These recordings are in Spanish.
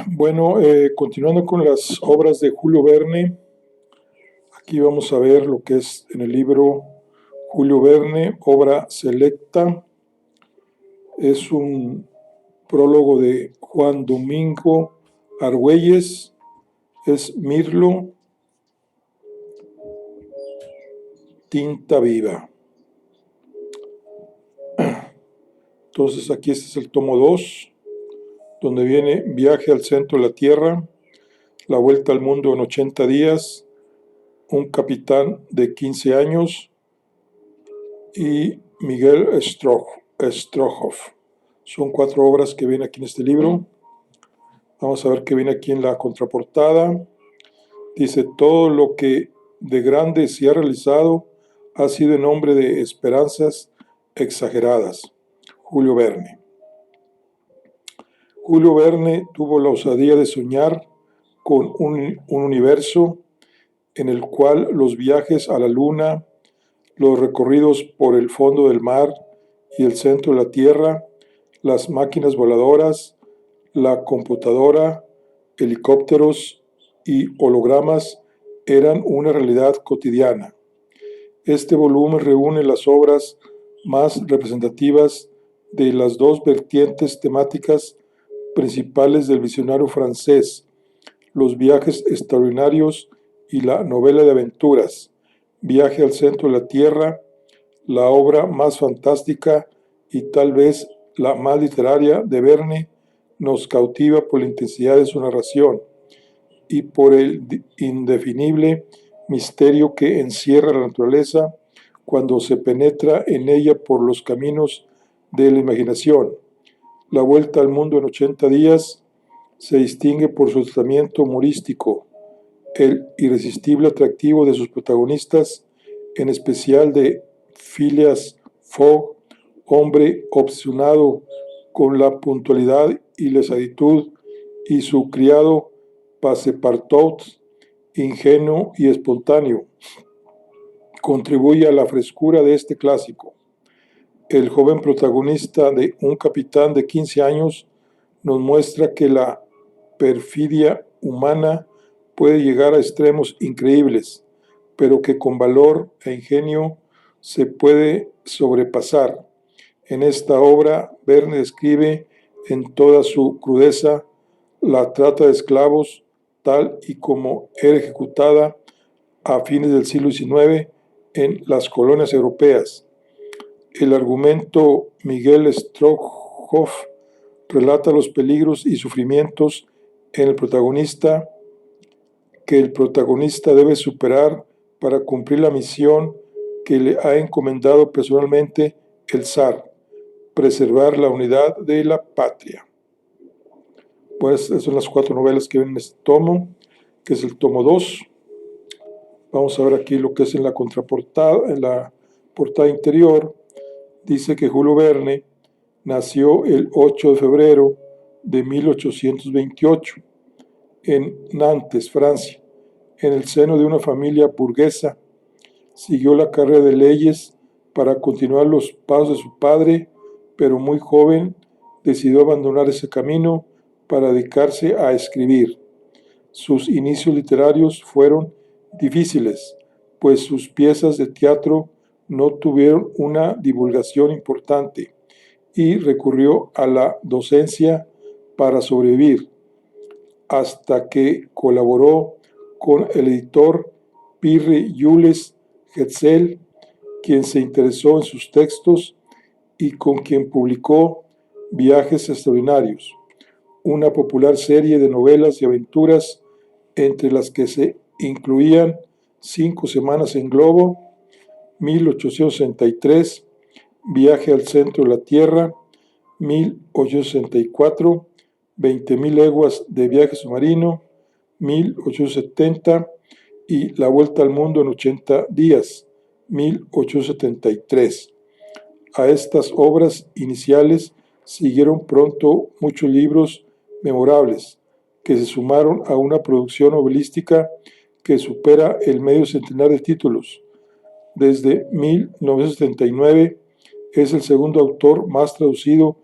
Bueno, continuando con las obras de Julio Verne, aquí vamos a ver lo que es en el libro Julio Verne, obra selecta. Es un prólogo de Juan Domingo Argüelles, es Mirlo, tinta viva. Entonces aquí este es el tomo 2, donde viene Viaje al centro de la Tierra, La vuelta al mundo en 80 días, Un capitán de 15 años y Miguel Strogoff. Son 4 obras que vienen aquí en este libro. Vamos a ver qué viene aquí en la contraportada. Dice: todo lo que de grande se ha realizado ha sido en nombre de esperanzas exageradas. Julio Verne. Julio Verne tuvo la osadía de soñar con un universo en el cual los viajes a la luna, los recorridos por el fondo del mar y el centro de la Tierra, las máquinas voladoras, la computadora, helicópteros y hologramas eran una realidad cotidiana. Este volumen reúne las obras más representativas de las dos vertientes temáticas principales del visionario francés: los viajes extraordinarios y la novela de aventuras. Viaje al centro de la Tierra, la obra más fantástica y tal vez la más literaria de Verne, nos cautiva por la intensidad de su narración y por el indefinible misterio que encierra la naturaleza cuando se penetra en ella por los caminos de la imaginación. La vuelta al mundo en 80 días se distingue por su tratamiento humorístico, el irresistible atractivo de sus protagonistas, en especial de Phileas Fogg, hombre obsesionado con la puntualidad y la exactitud, y su criado Passepartout, ingenuo y espontáneo, contribuye a la frescura de este clásico. El joven protagonista de Un capitán de 15 años nos muestra que la perfidia humana puede llegar a extremos increíbles, pero que con valor e ingenio se puede sobrepasar. En esta obra, Verne describe en toda su crudeza la trata de esclavos tal y como era ejecutada a fines del siglo XIX en las colonias europeas. El argumento Miguel Strogoff relata los peligros y sufrimientos en el protagonista que el protagonista debe superar para cumplir la misión que le ha encomendado personalmente el zar: preservar la unidad de la patria. Pues esas son las 4 novelas que vienen en este tomo, que es el tomo 2. Vamos a ver aquí lo que es en la contraportada, en la portada interior. Dice que Julio Verne nació el 8 de febrero de 1828 en Nantes, Francia, en el seno de una familia burguesa. Siguió la carrera de leyes para continuar los pasos de su padre, pero muy joven decidió abandonar ese camino para dedicarse a escribir. Sus inicios literarios fueron difíciles, pues sus piezas de teatro no tuvieron una divulgación importante y recurrió a la docencia para sobrevivir, hasta que colaboró con el editor Pierre Jules Hetzel, quien se interesó en sus textos y con quien publicó Viajes extraordinarios, una popular serie de novelas y aventuras entre las que se incluían 5 semanas en globo, 1863, Viaje al centro de la Tierra, 1864, 20.000 leguas de viaje submarino, 1870, y La vuelta al mundo en 80 días, 1873. A estas obras iniciales siguieron pronto muchos libros memorables, que se sumaron a una producción novelística que supera el medio centenar de títulos. Desde 1979 es el segundo autor más traducido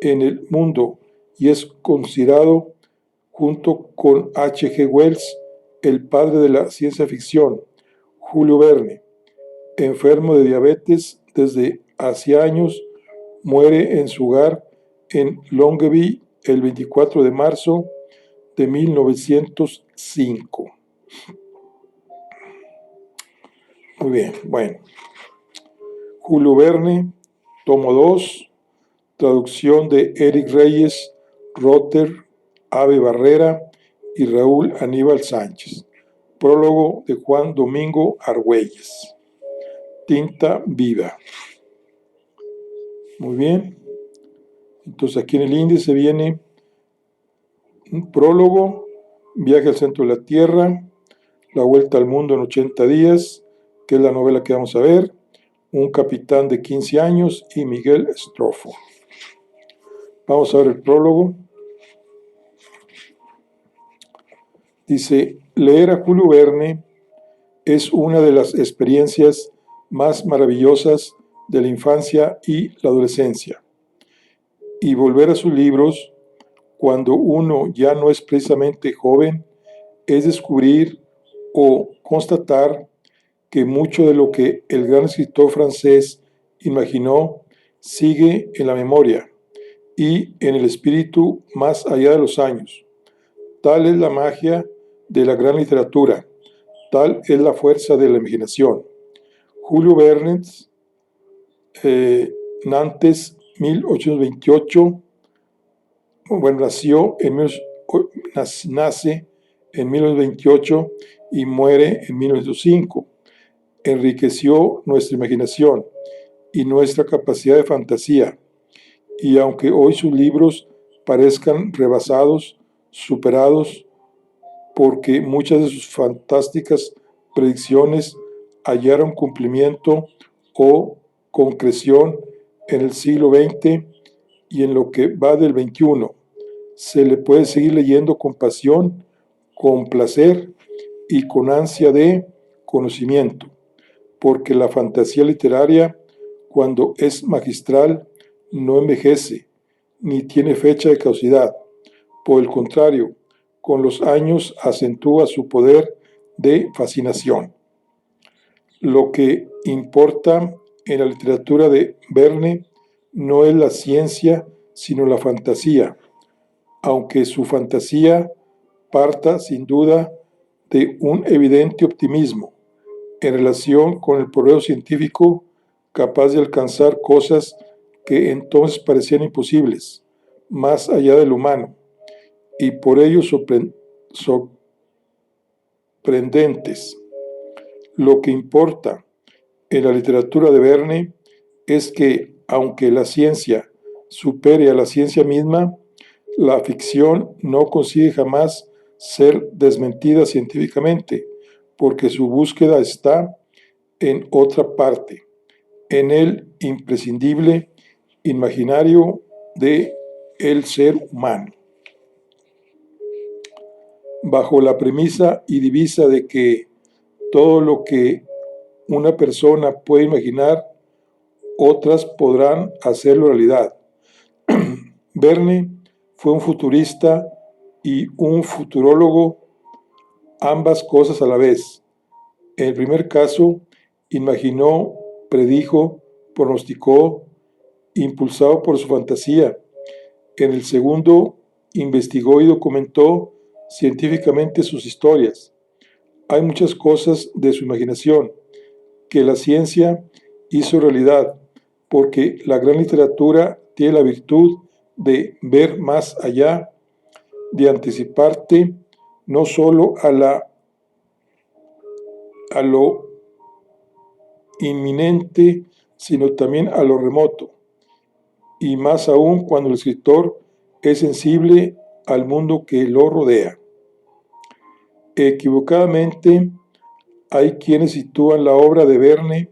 en el mundo y es considerado junto con H. G. Wells, el padre de la ciencia ficción, Julio Verne, enfermo de diabetes desde hacía años, muere en su hogar en Longeville el 24 de marzo de 1905. Muy bien, bueno. Julio Verne, tomo 2, traducción de Eric Reyes, Rotter, Ave Barrera y Raúl Aníbal Sánchez. Prólogo de Juan Domingo Argüelles. Tinta viva. Muy bien. Entonces aquí en el índice viene un prólogo, viaje al centro de la Tierra, la vuelta al mundo en 80 días, que es la novela que vamos a ver, un capitán de 15 años y Miguel Estrofo. Vamos a ver el prólogo. Dice, leer a Julio Verne es una de las experiencias más maravillosas de la infancia y la adolescencia. Y volver a sus libros, cuando uno ya no es precisamente joven, es descubrir o constatar que mucho de lo que el gran escritor francés imaginó sigue en la memoria y en el espíritu más allá de los años. Tal es la magia de la gran literatura, tal es la fuerza de la imaginación. Julio Verne, Nantes, 1828, bueno, nace en 1928 y muere en 1905. Enriqueció nuestra imaginación y nuestra capacidad de fantasía, y aunque hoy sus libros parezcan rebasados, superados, porque muchas de sus fantásticas predicciones hallaron cumplimiento o concreción en el siglo XX y en lo que va del XXI, se le puede seguir leyendo con pasión, con placer y con ansia de conocimiento, porque la fantasía literaria, cuando es magistral, no envejece, ni tiene fecha de caducidad. Por el contrario, con los años acentúa su poder de fascinación. Lo que importa en la literatura de Verne no es la ciencia, sino la fantasía, aunque su fantasía parta sin duda de un evidente optimismo en relación con el progreso científico capaz de alcanzar cosas que entonces parecían imposibles, más allá del humano, y por ello sorprendentes. Lo que importa en la literatura de Verne es que, aunque la ciencia supere a la ciencia misma, la ficción no consigue jamás ser desmentida científicamente, porque su búsqueda está en otra parte, en el imprescindible imaginario de el ser humano. Bajo la premisa y divisa de que todo lo que una persona puede imaginar, otras podrán hacerlo realidad. Verne fue un futurista y un futurólogo, ambas cosas a la vez. En el primer caso, imaginó, predijo, pronosticó, impulsado por su fantasía. En el segundo, investigó y documentó científicamente sus historias. Hay muchas cosas de su imaginación que la ciencia hizo realidad, porque la gran literatura tiene la virtud de ver más allá, de anticiparte no solo a lo inminente, sino también a lo remoto, y más aún cuando el escritor es sensible al mundo que lo rodea. Equivocadamente, hay quienes sitúan la obra de Verne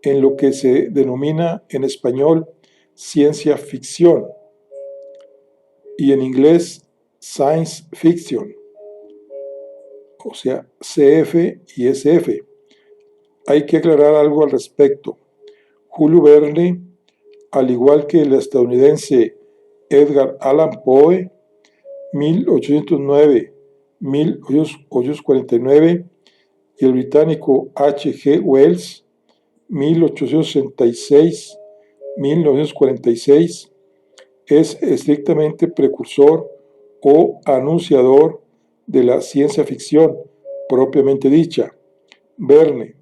en lo que se denomina en español ciencia ficción y en inglés science fiction, o sea, CF y SF. Hay que aclarar algo al respecto. Julio Verne, al igual que el estadounidense Edgar Allan Poe, 1809-1849, y el británico H. G. Wells, 1866-1946, es estrictamente precursor o anunciador de la ciencia ficción propiamente dicha. Verne,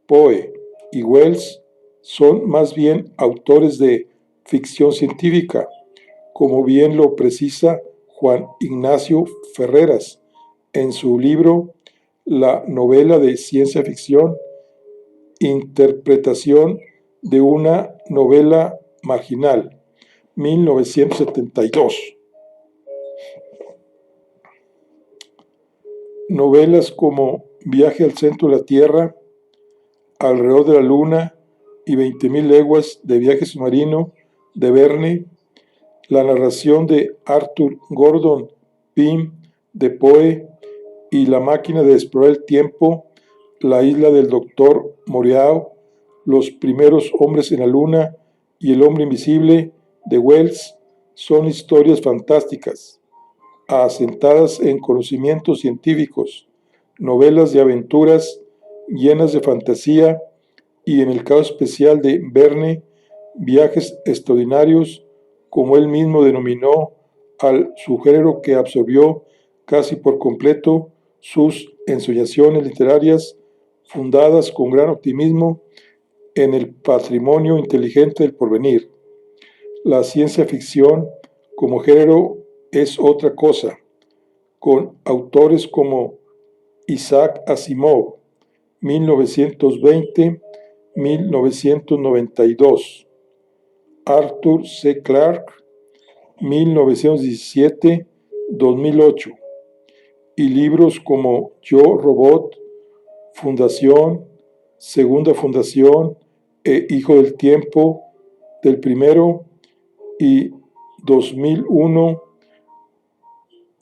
Poe y Wells son más bien autores de ficción científica, como bien lo precisa Juan Ignacio Ferreras en su libro La novela de ciencia ficción, interpretación de una novela marginal, 1972. Novelas como Viaje al centro de la Tierra, Alrededor de la Luna y 20.000 leguas de viaje submarino de Verne, la narración de Arthur Gordon Pym de Poe y La máquina de explorar el tiempo, La isla del doctor Moreau, Los primeros hombres en la luna y El hombre invisible de Wells son historias fantásticas, asentadas en conocimientos científicos, novelas de aventuras llenas de fantasía y, en el caso especial de Verne, viajes extraordinarios, como él mismo denominó al subgénero que absorbió casi por completo sus ensoñaciones literarias, fundadas con gran optimismo en el patrimonio inteligente del porvenir. La ciencia ficción como género es otra cosa, con autores como Isaac Asimov, 1920-1992, Arthur C. Clarke, 1917-2008, y libros como Yo, Robot, Fundación, Segunda Fundación e Hijo del Tiempo del primero, y 2001,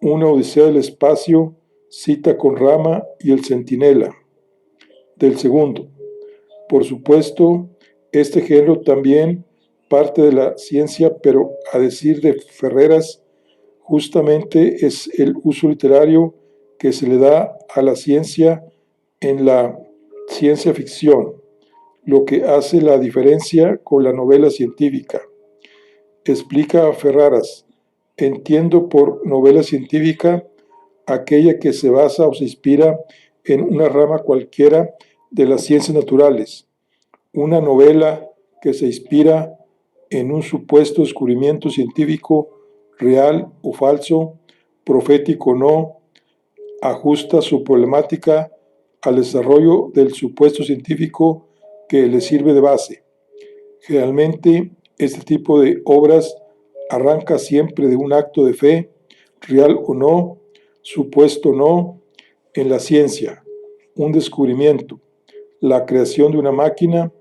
Una Odisea del Espacio, Cita con Rama y El Centinela del segundo. Por supuesto, este género también parte de la ciencia, pero a decir de Ferreras, justamente es el uso literario que se le da a la ciencia en la ciencia ficción, lo que hace la diferencia con la novela científica. Explica a Ferreras: entiendo por novela científica aquella que se basa o se inspira en una rama cualquiera de las ciencias naturales, una novela que se inspira en un supuesto descubrimiento científico real o falso, profético o no, ajusta su problemática al desarrollo del supuesto científico que le sirve de base. Generalmente, este tipo de obras arranca siempre de un acto de fe, real o no, supuesto o no, en la ciencia, un descubrimiento, la creación de una máquina,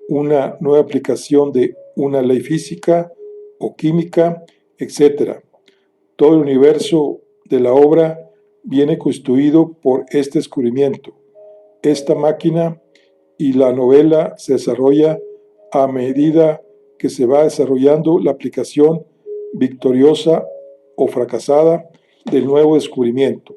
una nueva aplicación de una ley física o química, etc. Todo el universo de la obra viene constituido por este descubrimiento, esta máquina, y la novela se desarrolla a medida que se va desarrollando la aplicación victoriosa o fracasada del nuevo descubrimiento.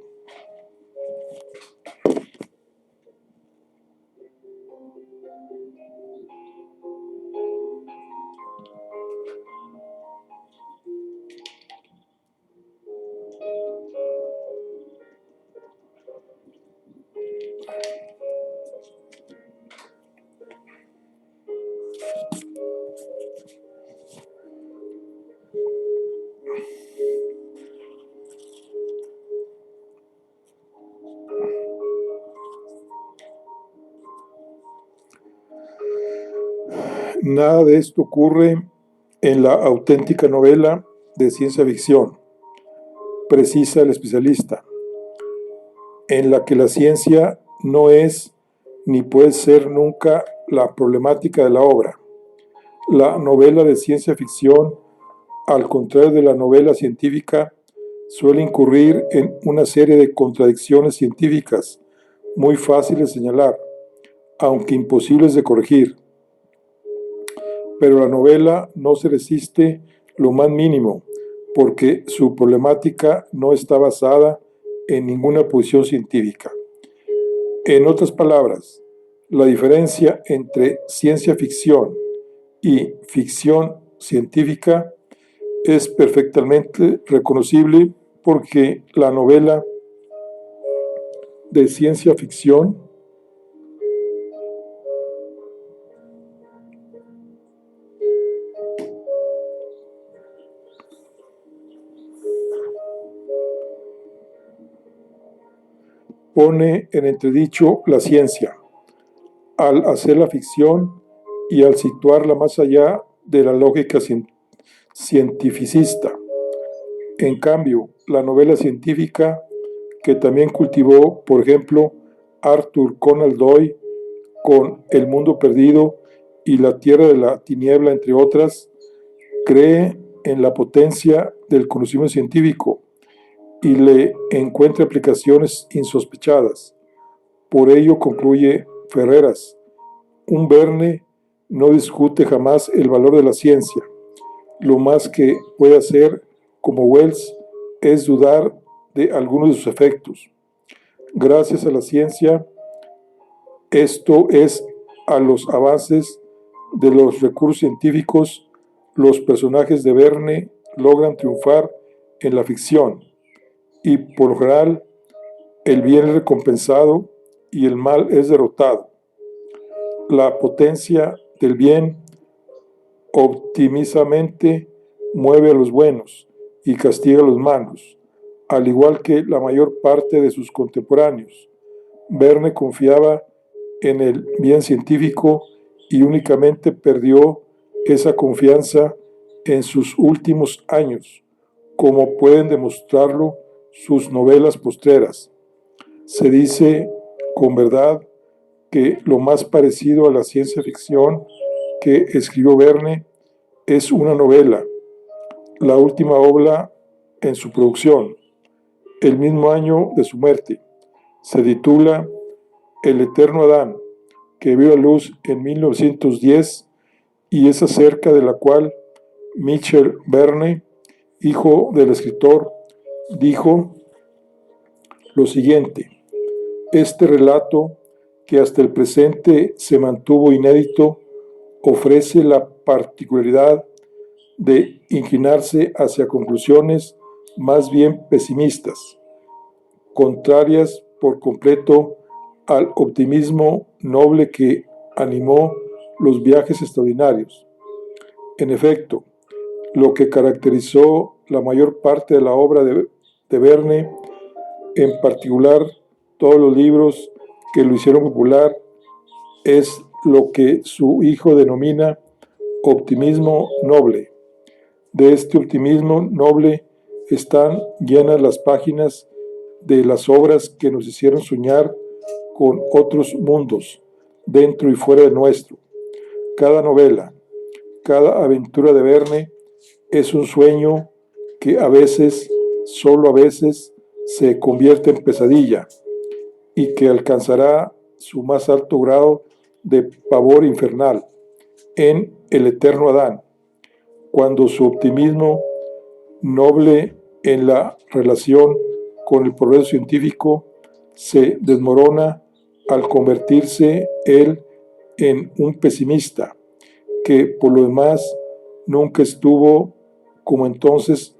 Nada de esto ocurre en la auténtica novela de ciencia ficción, precisa el especialista, en la que la ciencia no es ni puede ser nunca la problemática de la obra. La novela de ciencia ficción, al contrario de la novela científica, suele incurrir en una serie de contradicciones científicas muy fáciles de señalar, aunque imposibles de corregir. Pero la novela no se resiste lo más mínimo porque su problemática no está basada en ninguna posición científica. En otras palabras, la diferencia entre ciencia ficción y ficción científica es perfectamente reconocible porque la novela de ciencia ficción pone en entredicho la ciencia al hacer la ficción y al situarla más allá de la lógica cientificista. En cambio, la novela científica, que también cultivó, por ejemplo, Arthur Conan Doyle con El mundo perdido y La tierra de la tiniebla, entre otras, cree en la potencia del conocimiento científico y le encuentra aplicaciones insospechadas. Por ello, concluye Ferreras, un Verne no discute jamás el valor de la ciencia. Lo más que puede hacer, como Wells, es dudar de algunos de sus efectos. Gracias a la ciencia, esto es, a los avances de los recursos científicos, los personajes de Verne logran triunfar en la ficción y, por lo general, el bien es recompensado y el mal es derrotado. La potencia del bien optimizamente mueve a los buenos y castiga a los malos, al igual que la mayor parte de sus contemporáneos. Verne confiaba en el bien científico y únicamente perdió esa confianza en sus últimos años, como pueden demostrarlo sus novelas postreras. Se dice con verdad que lo más parecido a la ciencia ficción que escribió Verne es una novela, la última obra en su producción, el mismo año de su muerte. Se titula El eterno Adán, que vio a luz en 1910 y es acerca de la cual Michel Verne, hijo del escritor, dijo lo siguiente: este relato, que hasta el presente se mantuvo inédito, ofrece la particularidad de inclinarse hacia conclusiones más bien pesimistas, contrarias por completo al optimismo noble que animó los viajes extraordinarios. En efecto, lo que caracterizó la mayor parte de la obra de Verne, en particular todos los libros que lo hicieron popular, es lo que su hijo denomina optimismo noble. De este optimismo noble están llenas las páginas de las obras que nos hicieron soñar con otros mundos, dentro y fuera de nuestro. Cada novela, cada aventura de Verne es un sueño que a veces, solo a veces, se convierte en pesadilla y que alcanzará su más alto grado de pavor infernal en El eterno Adán, cuando su optimismo noble en la relación con el progreso científico se desmorona al convertirse él en un pesimista que por lo demás nunca estuvo como entonces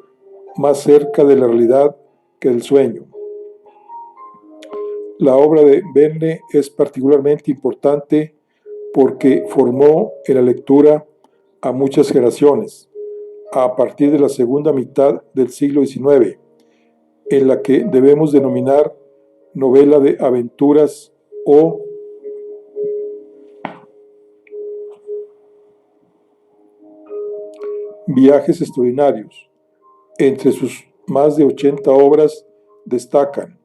más cerca de la realidad que del sueño. La obra de Verne es particularmente importante porque formó en la lectura a muchas generaciones a partir de la segunda mitad del siglo XIX, en la que debemos denominar novela de aventuras o viajes extraordinarios. Entre sus más de 80 obras destacan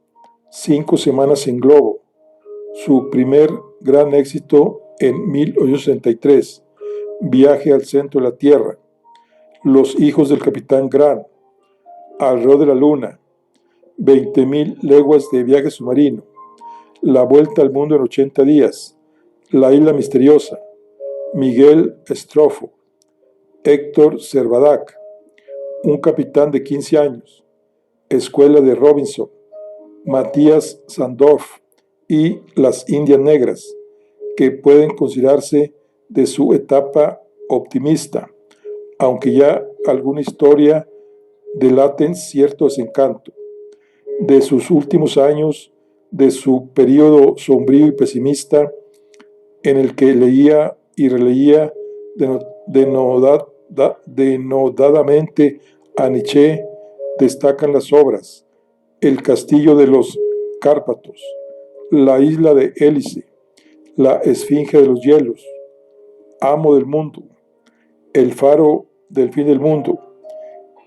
5 semanas en globo, su primer gran éxito en 1863, Viaje al centro de la Tierra, Los hijos del capitán Grant, Alrededor de la Luna, 20.000 leguas de viaje submarino, La vuelta al mundo en 80 días, La isla misteriosa, Miguel Stroffo, Héctor Servadac, Un capitán de 15 años, Escuela de Robinson, Matías Sandorf y Las Indias Negras, que pueden considerarse de su etapa optimista, aunque ya alguna historia delaten cierto desencanto. De sus últimos años, de su periodo sombrío y pesimista, en el que leía y releía denodadamente a Nietzsche, destacan las obras El castillo de los Cárpatos, La isla de Hélice, La esfinge de los hielos, Amo del mundo, El faro del fin del mundo,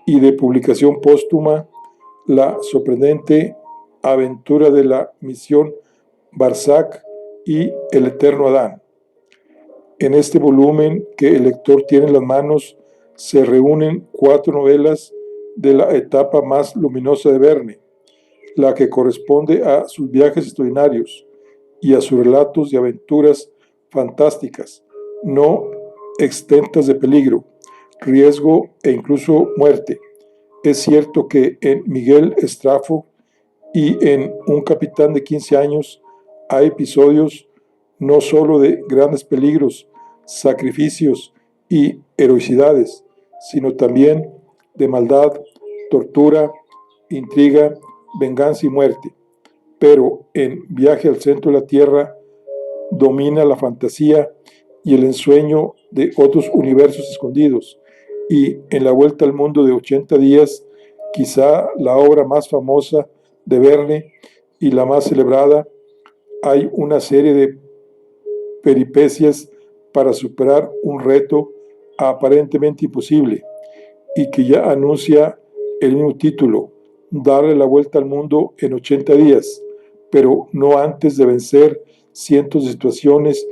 y de publicación póstuma La sorprendente aventura de la misión Barzac y El eterno Adán. En este volumen que el lector tiene en las manos se reúnen 4 novelas de la etapa más luminosa de Verne, la que corresponde a sus viajes extraordinarios y a sus relatos de aventuras fantásticas, no exentas de peligro, riesgo e incluso muerte. Es cierto que en Miguel Estrafo y en Un capitán de 15 años hay episodios no solo de grandes peligros, sacrificios y heroicidades, sino también de maldad, tortura, intriga, venganza y muerte. Pero en Viaje al centro de la Tierra domina la fantasía y el ensueño de otros universos escondidos, y en La vuelta al mundo de 80 días, quizá la obra más famosa de Verne y la más celebrada, hay una serie de peripecias para superar un reto aparentemente imposible y que ya anuncia el mismo título, darle la vuelta al mundo en 80 días, pero no antes de vencer cientos de situaciones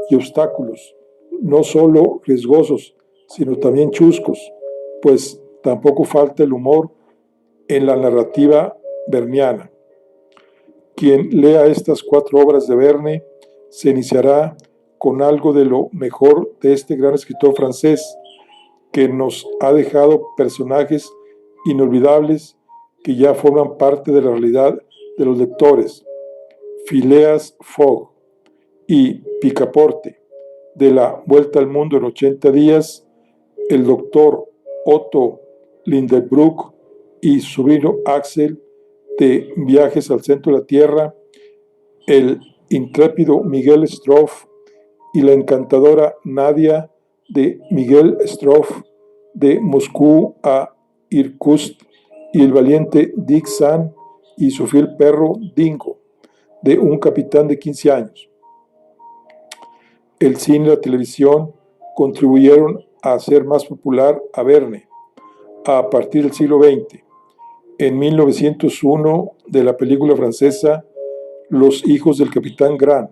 y obstáculos, no solo riesgosos, sino también chuscos, pues tampoco falta el humor en la narrativa verniana. Quien lea estas 4 obras de Verne se iniciará con algo de lo mejor de este gran escritor francés, que nos ha dejado personajes inolvidables que ya forman parte de la realidad de los lectores. Phileas Fogg y Picaporte, de La vuelta al mundo en 80 días, el doctor Otto Lindenbrook y su sobrino Axel, de Viajes al centro de la Tierra, el intrépido Miguel Stroff y la encantadora Nadia, de Miguel Stroff, de Moscú a Irkutsk, y el valiente Dick Sand y su fiel perro Dingo, de Un capitán de 15 años. El cine y la televisión contribuyeron a hacer más popular a Verne a partir del siglo XX. En 1901, de la película francesa Los hijos del capitán Grant,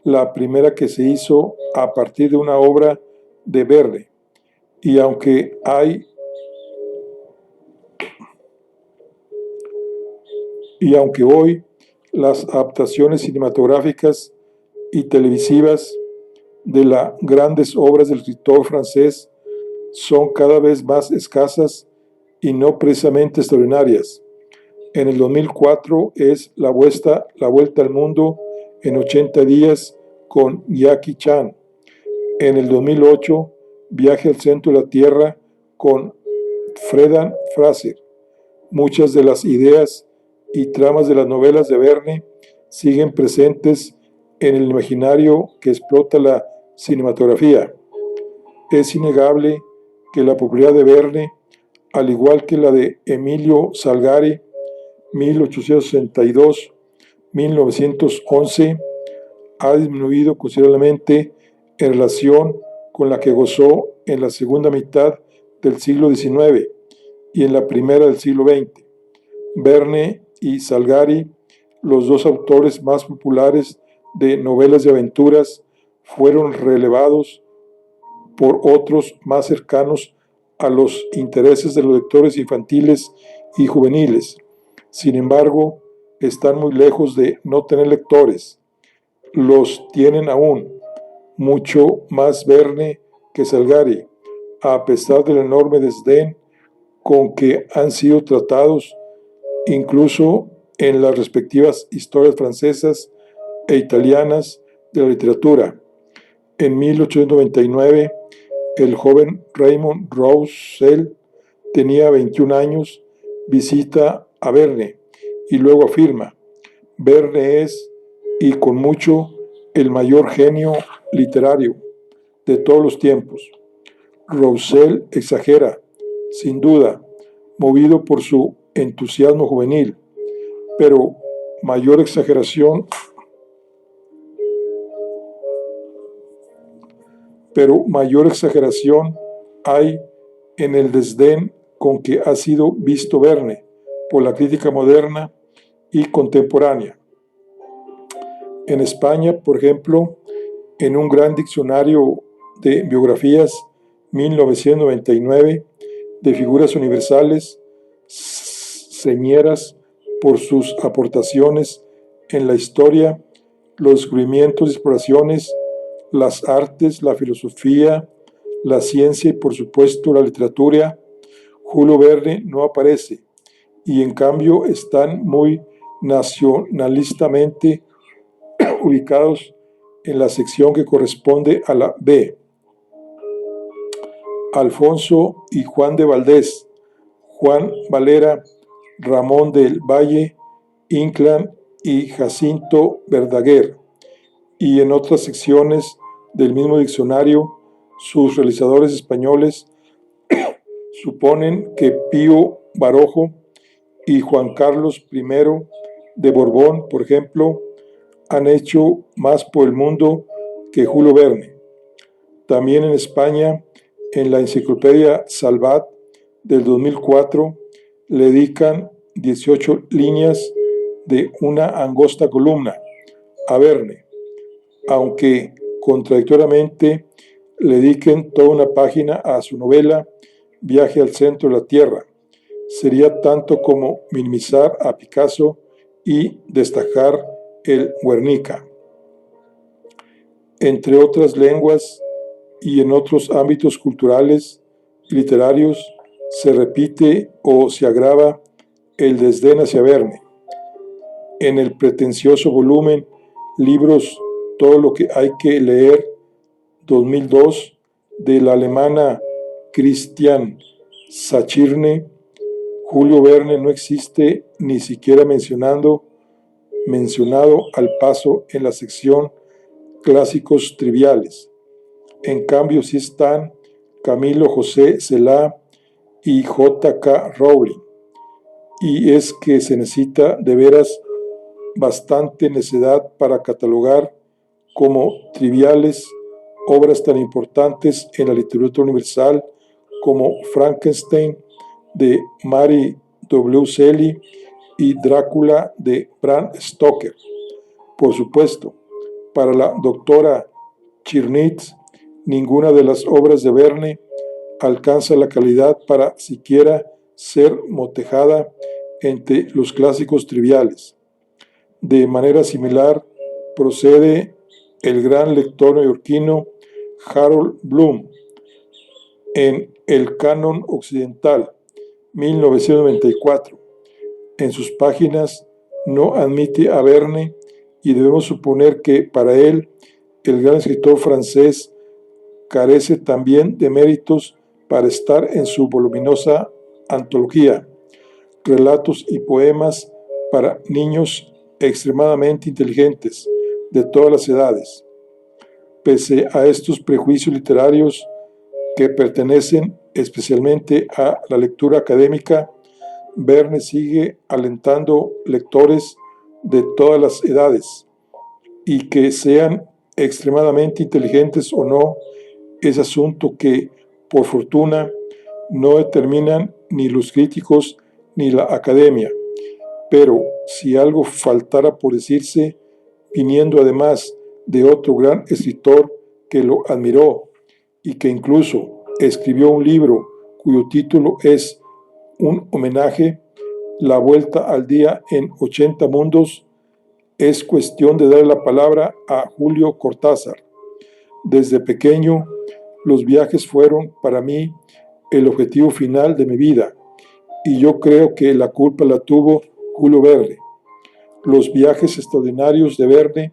la primera que se hizo a partir de una obra de Verne. Y aunque hoy las adaptaciones cinematográficas y televisivas de las grandes obras del escritor francés son cada vez más escasas y no precisamente extraordinarias. En el 2004 es La vuelta al mundo en 80 días con Jackie Chan. En el 2008, Viaje al centro de la Tierra con Brendan Fraser. Muchas de las ideas y tramas de las novelas de Verne siguen presentes en el imaginario que explota la cinematografía. Es innegable que la popularidad de Verne, al igual que la de Emilio Salgari, 1862-1911, ha disminuido considerablemente en relación con la que gozó en la segunda mitad del siglo XIX y en la primera del siglo XX. Verne y Salgari, los dos autores más populares de novelas de aventuras, fueron relevados por otros más cercanos a los intereses de los lectores infantiles y juveniles. Sin embargo, están muy lejos de no tener lectores. Los tienen aún, mucho más Verne que Salgari, a pesar del enorme desdén con que han sido tratados incluso en las respectivas historias francesas e italianas de la literatura. En 1899, el joven Raymond Roussel tenía 21 años, visita a Verne y luego afirma: Verne es, y con mucho, el mayor genio literario de todos los tiempos. Roussel exagera, sin duda, movido por su entusiasmo juvenil, pero mayor exageración hay en el desdén con que ha sido visto Verne por la crítica moderna y contemporánea. En España, por ejemplo, en un gran diccionario de biografías 1999 de figuras universales, señeras por sus aportaciones en la historia, los descubrimientos y exploraciones, las artes, la filosofía, la ciencia y por supuesto la literatura, Julio Verne no aparece, y en cambio están muy nacionalistamente ubicados en la sección que corresponde a la B. Alfonso y Juan de Valdés, Juan Valera, Ramón del Valle, Inclán y Jacinto Verdaguer, y en otras secciones del mismo diccionario, sus realizadores españoles suponen que Pío Barojo y Juan Carlos I de Borbón, por ejemplo, han hecho más por el mundo que Julio Verne. También en España, en la enciclopedia Salvat del 2004, le dedican 18 líneas de una angosta columna a Verne, aunque contradictoriamente le dediquen toda una página a su novela Viaje al centro de la Tierra. Sería tanto como minimizar a Picasso y destacar el Guernica. Entre otras lenguas y en otros ámbitos culturales y literarios, se repite o se agrava el desdén hacia Verne. En el pretencioso volumen Libros, todo lo que hay que leer, 2002, de la alemana Christian Sachirne, Julio Verne no existe ni siquiera mencionado al paso en la sección Clásicos Triviales. En cambio, sí están Camilo José Cela y J.K. Rowling. Y es que se necesita de veras bastante necedad para catalogar como triviales obras tan importantes en la literatura universal como Frankenstein de Mary W. Shelley y Drácula de Bram Stoker. Por supuesto, para la doctora Chirnitz, ninguna de las obras de Verne alcanza la calidad para siquiera ser motejada entre los clásicos triviales. De manera similar, procede el gran lector neoyorquino Harold Bloom en El Canon Occidental, 1994. En sus páginas no admite a Verne y debemos suponer que para él el gran escritor francés carece también de méritos para estar en su voluminosa antología, Relatos y Poemas para niños extremadamente inteligentes de todas las edades. Pese a estos prejuicios literarios que pertenecen especialmente a la lectura académica, Verne sigue alentando lectores de todas las edades, y que sean extremadamente inteligentes o no, es asunto que, por fortuna, no determinan ni los críticos ni la academia. Pero si algo faltara por decirse, viniendo además de otro gran escritor que lo admiró y que incluso escribió un libro cuyo título es un homenaje, La Vuelta al Día en 80 Mundos, es cuestión de darle la palabra a Julio Cortázar. Desde pequeño, los viajes fueron para mí el objetivo final de mi vida, y yo creo que la culpa la tuvo Julio Verne. Los viajes extraordinarios de Verne,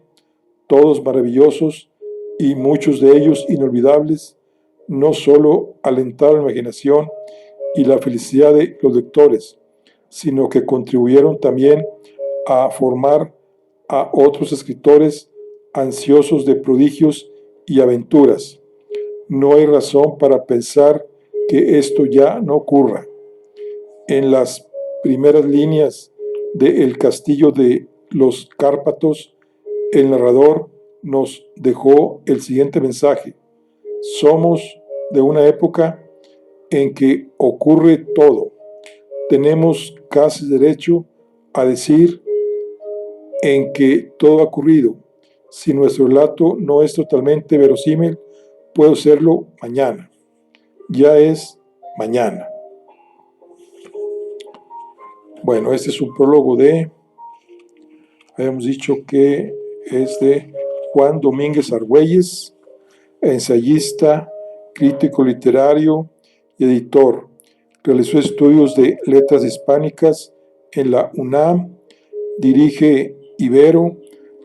todos maravillosos y muchos de ellos inolvidables, no solo alentaron la imaginación y la felicidad de los lectores, sino que contribuyeron también a formar a otros escritores ansiosos de prodigios y aventuras. No hay razón para pensar que esto ya no ocurra. En las primeras líneas de El castillo de los Cárpatos, el narrador nos dejó el siguiente mensaje: somos de una época en que ocurre todo. Tenemos casi derecho a decir en que todo ha ocurrido. Si nuestro relato no es totalmente verosímil, puedo serlo mañana. Ya es mañana. Bueno, este es un prólogo habíamos dicho que es de Juan Domínguez Argüelles, ensayista, crítico literario y editor. Realizó estudios de letras hispánicas en la UNAM, dirige Ibero,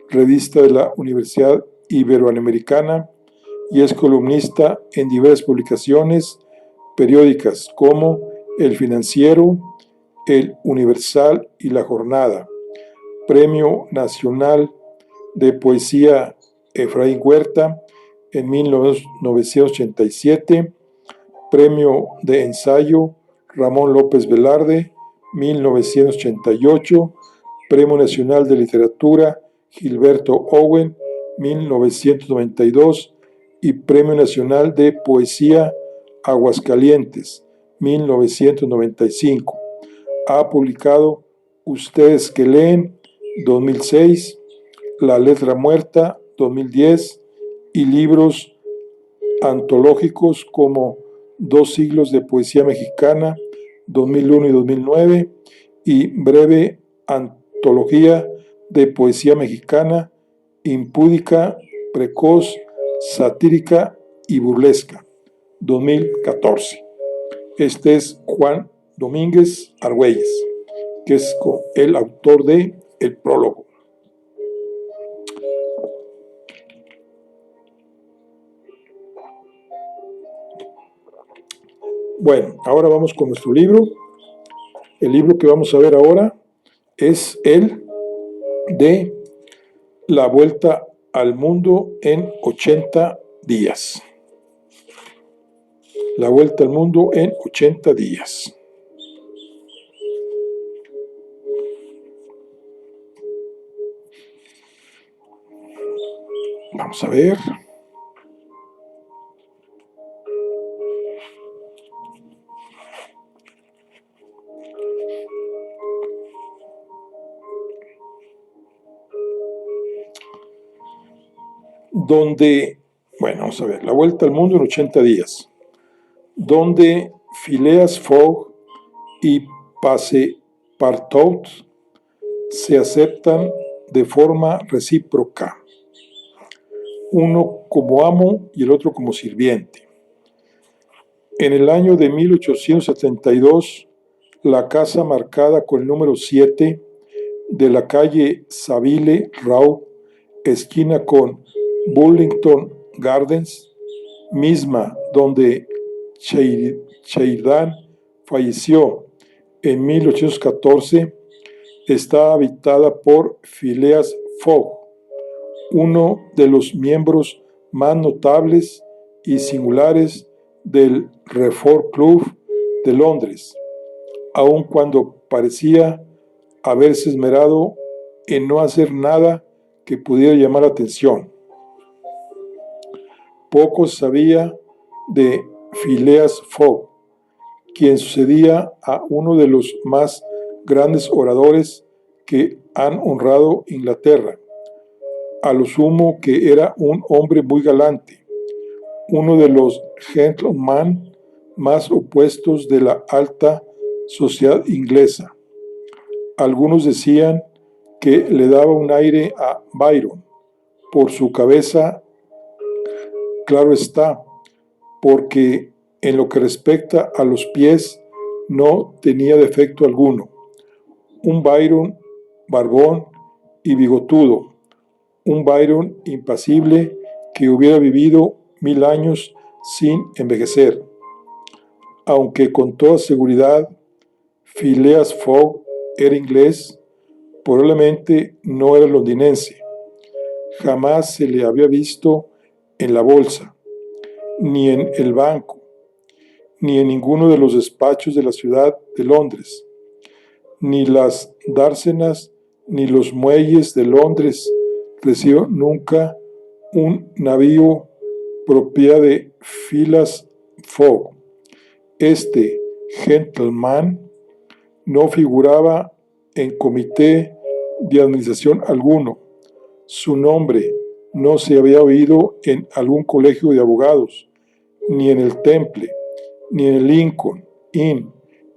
revista de la Universidad Iberoamericana, y es columnista en diversas publicaciones periódicas como El Financiero, El Universal y La Jornada. Premio Nacional de Poesía Efraín Huerta en 1987, Premio de Ensayo Ramón López Velarde, 1988, Premio Nacional de Literatura Gilberto Owen, 1992, y Premio Nacional de Poesía Aguascalientes, 1995. Ha publicado Ustedes que leen, 2006, La letra muerta, 2010, y libros antológicos como Dos siglos de poesía mexicana, 2001 y 2009, y breve antología de poesía mexicana, impúdica, precoz, satírica y burlesca, 2014. Este es Juan Domínguez Argüelles, que es el autor de el prólogo. Bueno, ahora vamos con nuestro libro. El libro que vamos a ver ahora es el de La vuelta al mundo en 80 días. La vuelta al mundo en 80 días. Vamos a ver. Vamos a ver, La vuelta al mundo en 80 días, donde Phileas Fogg y Passepartout se aceptan de forma recíproca, uno como amo y el otro como sirviente. En el año de 1872, la casa marcada con el número 7 de la calle Savile Row, esquina con Burlington Gardens, misma donde Sheridan falleció en 1814, está habitada por Phileas Fogg, uno de los miembros más notables y singulares del Reform Club de Londres, aun cuando parecía haberse esmerado en no hacer nada que pudiera llamar la atención. Poco se sabía de Phileas Fogg, quien sucedía a uno de los más grandes oradores que han honrado Inglaterra, a lo sumo que era un hombre muy galante, uno de los gentlemen más opuestos de la alta sociedad inglesa. Algunos decían que le daba un aire a Byron por su cabeza, claro está, porque en lo que respecta a los pies no tenía defecto alguno. Un Byron barbón y bigotudo, un Byron impasible que hubiera vivido 1000 años sin envejecer. Aunque con toda seguridad Phileas Fogg era inglés, probablemente no era londinense. Jamás se le había visto en la bolsa, ni en el banco, ni en ninguno de los despachos de la ciudad de Londres, ni las dársenas ni los muelles de Londres recibió nunca un navío propiedad de Phileas Fogg. Este gentleman no figuraba en comité de administración alguno. Su nombre no se había oído en algún colegio de abogados, ni en el Temple, ni en el Lincoln Inn,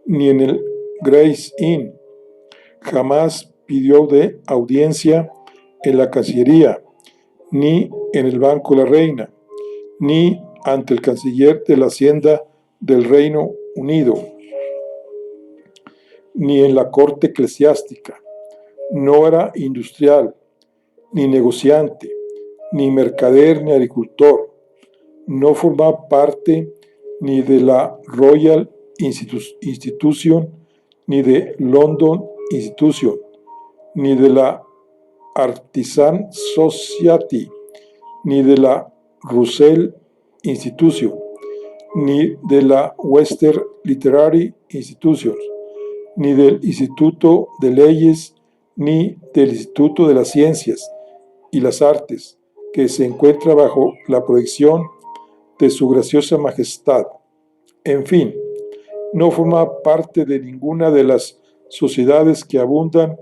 ni en el Gray's Inn. Jamás pidió de audiencia en la Cancillería, ni en el Banco de la Reina, ni ante el canciller de la Hacienda del Reino Unido, ni en la corte eclesiástica. No era industrial, ni negociante, ni mercader, ni agricultor. No formaba parte ni de la Royal Institution, ni de London Institution, ni de la Artisan Society, ni de la Russell Institution, ni de la Western Literary Institution, ni del Instituto de Leyes, ni del Instituto de las Ciencias y las Artes, que se encuentra bajo la protección de su graciosa majestad. En fin, no forma parte de ninguna de las sociedades que abundan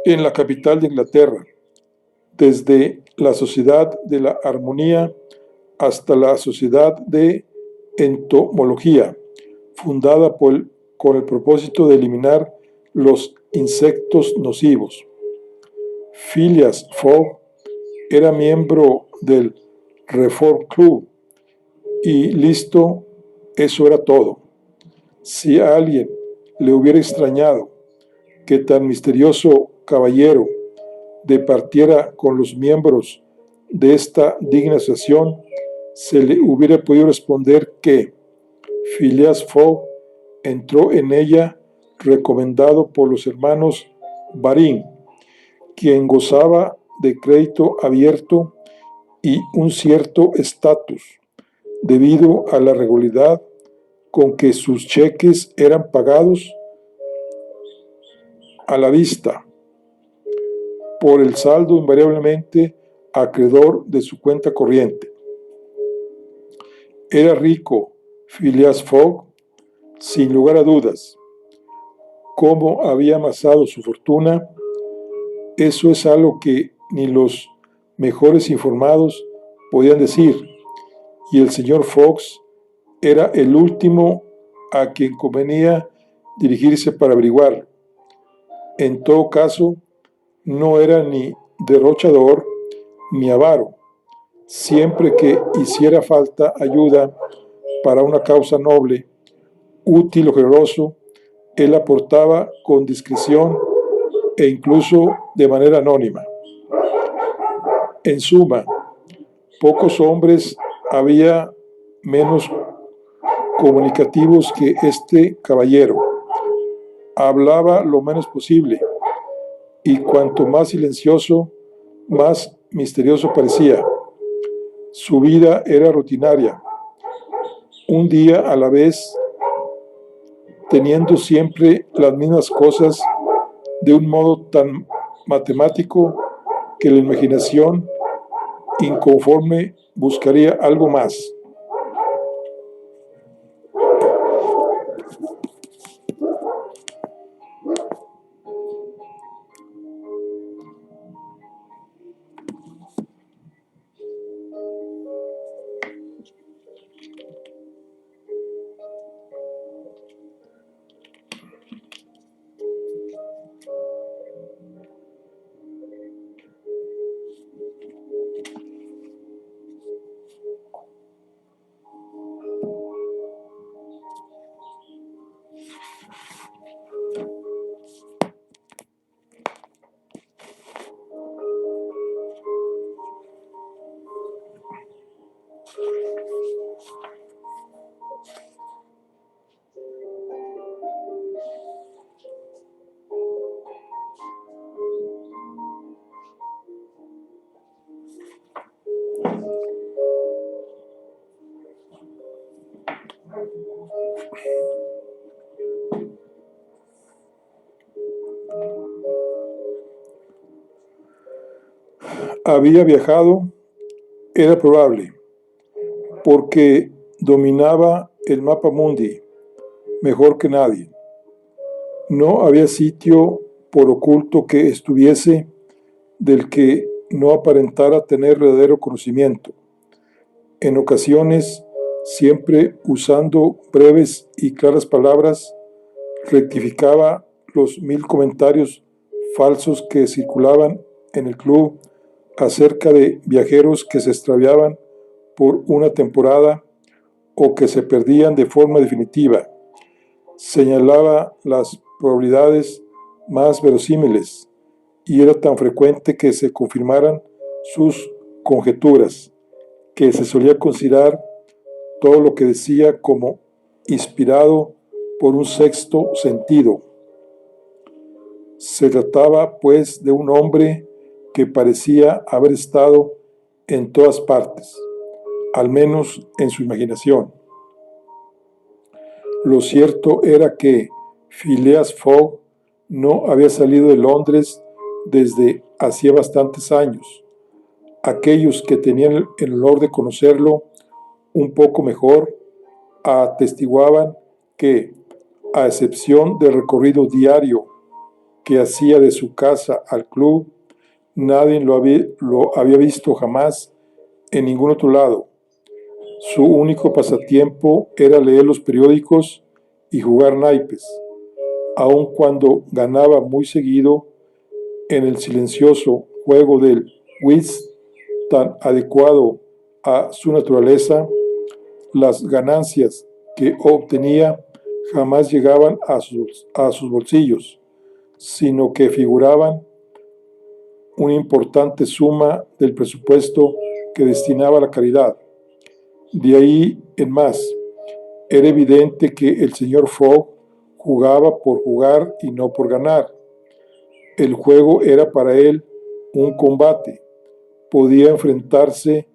en la capital de Inglaterra, desde la Sociedad de la Armonía hasta la Sociedad de Entomología, fundada con el propósito de eliminar los insectos nocivos. Phileas Fogg era miembro del Reform Club y listo, eso era todo. Si a alguien le hubiera extrañado que tan misterioso caballero departiera con los miembros de esta digna asociación, se le hubiera podido responder que Phileas Fogg entró en ella recomendado por los hermanos Baring, quien gozaba de crédito abierto y un cierto estatus, debido a la regularidad con que sus cheques eran pagados a la vista por el saldo invariablemente acreedor de su cuenta corriente. Era rico Phileas Fogg, sin lugar a dudas. ¿Cómo había amasado su fortuna? Eso es algo que ni los mejores informados podían decir, y el señor Fox era el último a quien convenía dirigirse para averiguar. En todo caso, no era ni derrochador ni avaro. Siempre que hiciera falta ayuda para una causa noble, útil o generoso, él aportaba con discreción e incluso de manera anónima. En suma, pocos hombres había menos comunicativos que este caballero. Hablaba lo menos posible, y cuanto más silencioso, más misterioso parecía. Su vida era rutinaria, un día a la vez, teniendo siempre las mismas cosas de un modo tan matemático que la imaginación inconforme buscaría algo más. había viajado era probable, porque dominaba el mapa mundi mejor que nadie. No había sitio, por oculto que estuviese, del que no aparentara tener verdadero conocimiento. En ocasiones, siempre usando breves y claras palabras, rectificaba los 1000 comentarios falsos que circulaban en el club acerca de viajeros que se extraviaban por una temporada o que se perdían de forma definitiva. Señalaba las probabilidades más verosímiles y era tan frecuente que se confirmaran sus conjeturas, que se solía considerar todo lo que decía como inspirado por un sexto sentido. Se trataba, pues, de un hombre que parecía haber estado en todas partes, al menos en su imaginación. Lo cierto era que Phileas Fogg no había salido de Londres desde hacía bastantes años. Aquellos que tenían el honor de conocerlo un poco mejor atestiguaban que, a excepción del recorrido diario que hacía de su casa al club, nadie lo había visto jamás en ningún otro lado. Su único pasatiempo era leer los periódicos y jugar naipes, aun cuando ganaba muy seguido en el silencioso juego del whist tan adecuado a su naturaleza. Las ganancias que obtenía jamás llegaban a sus bolsillos, sino que figuraban una importante suma del presupuesto que destinaba a la caridad. De ahí en más, era evidente que el señor Fogg jugaba por jugar y no por ganar. El juego era para él un combate. Podía enfrentarse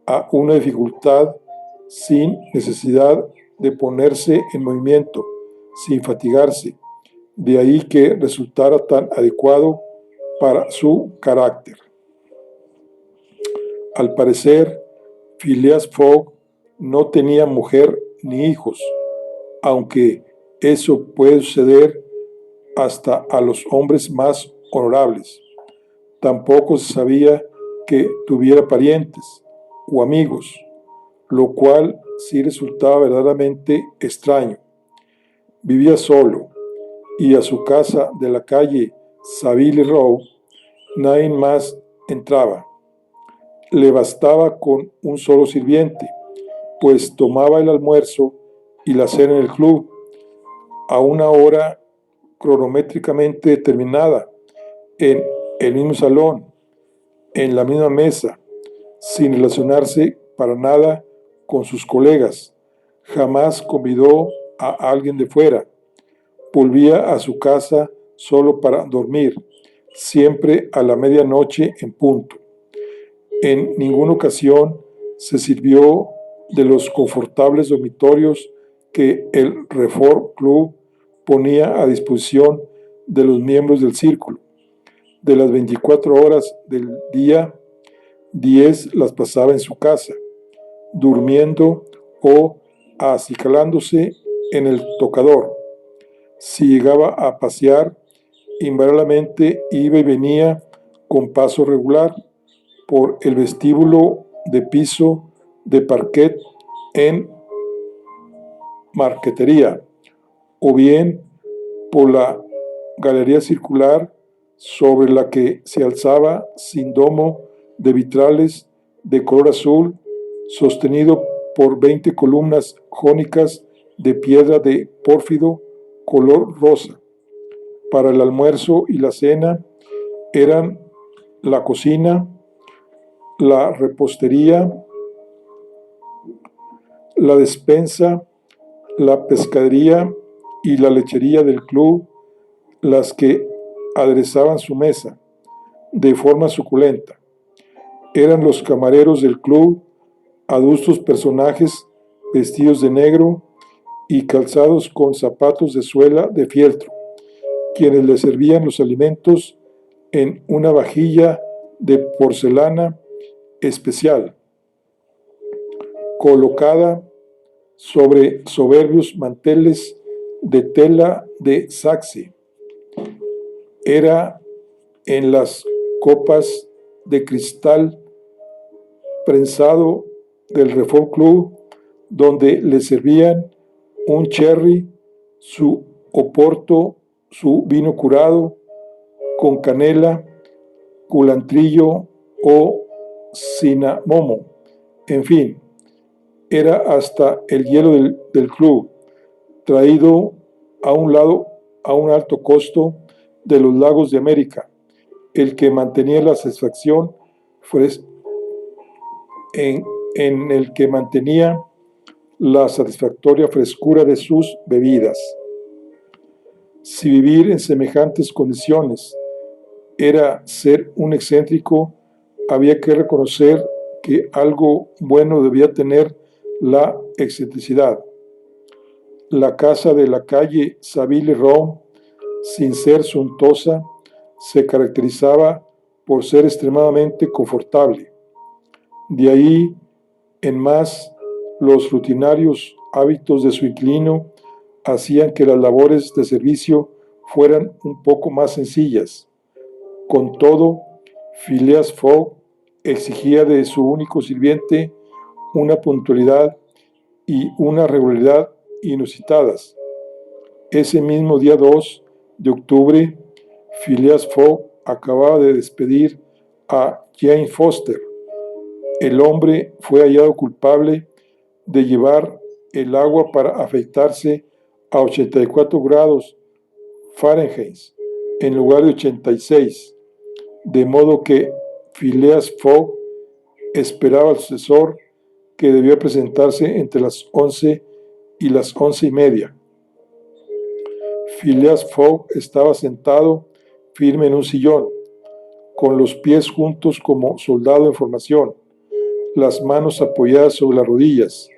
a una dificultad sin necesidad de ponerse en movimiento, sin fatigarse. De ahí que resultara tan adecuado para su carácter. Al parecer, Phileas Fogg no tenía mujer ni hijos, aunque eso puede suceder hasta a los hombres más honorables. Tampoco se sabía que tuviera parientes o amigos, lo cual sí resultaba verdaderamente extraño. Vivía solo y a su casa de la calle Savile Row nadie más entraba. Le bastaba con un solo sirviente, pues tomaba el almuerzo y la cena en el club a una hora cronométricamente determinada, en el mismo salón, en la misma mesa, sin relacionarse para nada con sus colegas. Jamás convidó a alguien de fuera. Volvía a su casa solo para dormir, siempre a la medianoche en punto. En ninguna ocasión se sirvió de los confortables dormitorios que el Reform Club ponía a disposición de los miembros del círculo. De las 24 horas del día, 10 las pasaba en su casa, durmiendo o acicalándose en el tocador. Si llegaba a pasear, invariablemente iba y venía con paso regular por el vestíbulo de piso de parquet en Marquetería, o bien por la galería circular sobre la que se alzaba sin domo de vitrales de color azul, sostenido por 20 columnas jónicas de piedra de pórfido color rosa. Para el almuerzo y la cena eran la cocina, la repostería, la despensa, la pescadería y la lechería del club las que aderezaban su mesa de forma suculenta. Eran los camareros del club, adustos personajes vestidos de negro y calzados con zapatos de suela de fieltro, quienes le servían los alimentos en una vajilla de porcelana especial, colocada sobre soberbios manteles de tela de Saxe. Era en las copas de cristal prensado del Reform Club, donde le servían un cherry, su oporto, su vino curado con canela, culantrillo o cinamomo. En fin, era hasta el hielo del club, traído a un lado a un alto costo de los lagos de América, el que mantenía la satisfacción en el que mantenía la satisfactoria frescura de sus bebidas. Si vivir en semejantes condiciones era ser un excéntrico, había que reconocer que algo bueno debía tener la excentricidad. La casa de la calle Saville-Row, sin ser suntuosa, se caracterizaba por ser extremadamente confortable. De ahí en más, los rutinarios hábitos de su inquilino hacían que las labores de servicio fueran un poco más sencillas. Con todo, Phileas Fogg exigía de su único sirviente una puntualidad y una regularidad inusitadas. Ese mismo día 2 de octubre, Phileas Fogg acababa de despedir a Jane Foster. El hombre fue hallado culpable de llevar el agua para afeitarse a 84 grados Fahrenheit en lugar de 86, de modo que Phileas Fogg esperaba al sucesor, que debía presentarse entre las 11 y las 11:30. Phileas Fogg estaba sentado firme en un sillón, con los pies juntos como soldado en formación, las manos apoyadas sobre las rodillas,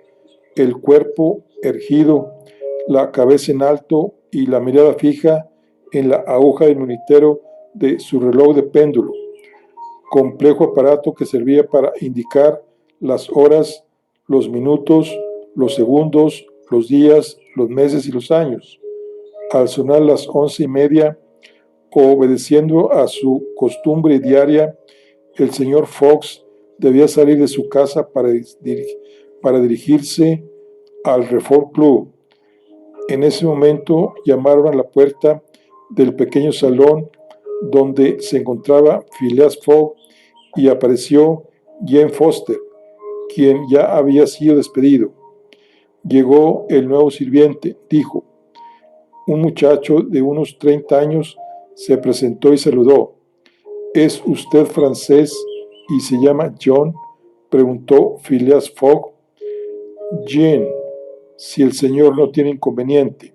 el cuerpo erguido, la cabeza en alto y la mirada fija en la aguja del monitero de su reloj de péndulo, complejo aparato que servía para indicar las horas, los minutos, los segundos, los días, los meses y los años. Al sonar las 11:30, obedeciendo a su costumbre diaria, el señor Fox debía salir de su casa para dirigirse al Reform Club. En ese momento llamaron a la puerta del pequeño salón donde se encontraba Phileas Fogg y apareció Jane Foster, quien ya había sido despedido. Llegó el nuevo sirviente, dijo. Un muchacho de unos 30 años se presentó y saludó. ¿Es usted francés y se llama John?, preguntó Phileas Fogg. Jean, si el señor no tiene inconveniente,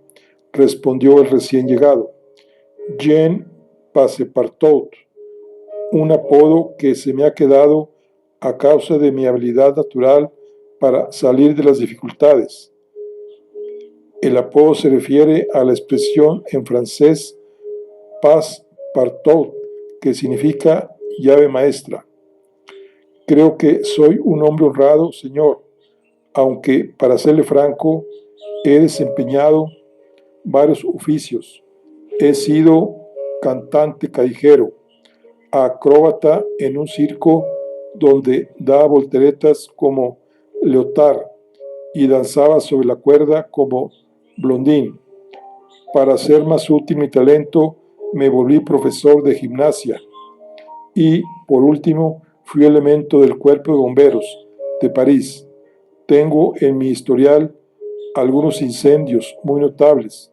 respondió el recién llegado. Jean Passepartout, un apodo que se me ha quedado a causa de mi habilidad natural para salir de las dificultades. El apodo se refiere a la expresión en francés Passepartout, que significa llave maestra. Creo que soy un hombre honrado, señor, aunque, para serle franco, he desempeñado varios oficios. He sido cantante callejero, acróbata en un circo donde daba volteretas como Leotard y danzaba sobre la cuerda como Blondín. Para hacer más útil mi talento, me volví profesor de gimnasia y, por último, fui elemento del cuerpo de bomberos de París. Tengo en mi historial algunos incendios muy notables,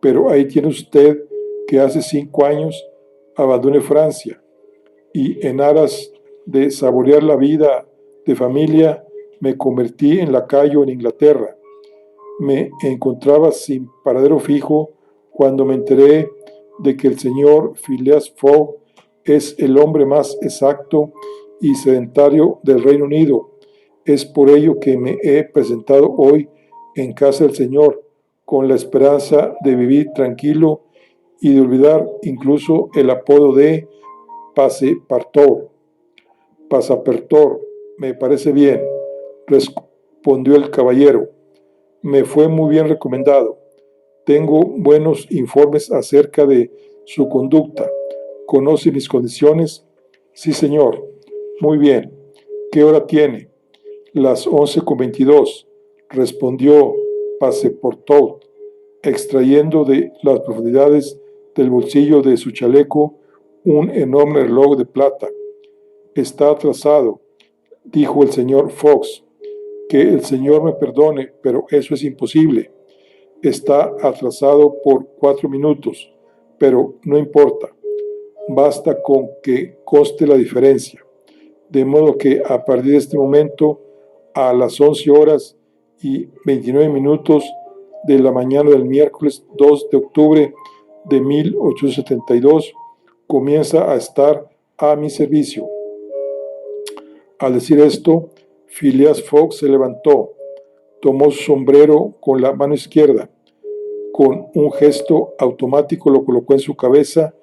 pero ahí tiene usted que hace 5 años abandoné Francia y, en aras de saborear la vida de familia, me convertí en lacayo en Inglaterra. Me encontraba sin paradero fijo cuando me enteré de que el señor Phileas Fogg es el hombre más exacto y sedentario del Reino Unido. Es por ello que me he presentado hoy en casa del Señor, con la esperanza de vivir tranquilo y de olvidar incluso el apodo de Passepartout. Pasapertor, me parece bien, respondió el caballero. Me fue muy bien recomendado. Tengo buenos informes acerca de su conducta. ¿Conoce mis condiciones? Sí, señor. Muy bien. ¿Qué hora tiene? Las 11:22, respondió Passepartout, extrayendo de las profundidades del bolsillo de su chaleco un enorme reloj de plata. Está atrasado, dijo el señor Fox. Que el señor me perdone, pero eso es imposible. Está atrasado por 4 minutos, pero no importa. Basta con que conste la diferencia. De modo que a partir de este momento, a las 11:29 de la mañana del miércoles 2 de octubre de 1872, comienza a estar a mi servicio. Al decir esto, Phileas Fogg se levantó, tomó su sombrero con la mano izquierda, con un gesto automático lo colocó en su cabeza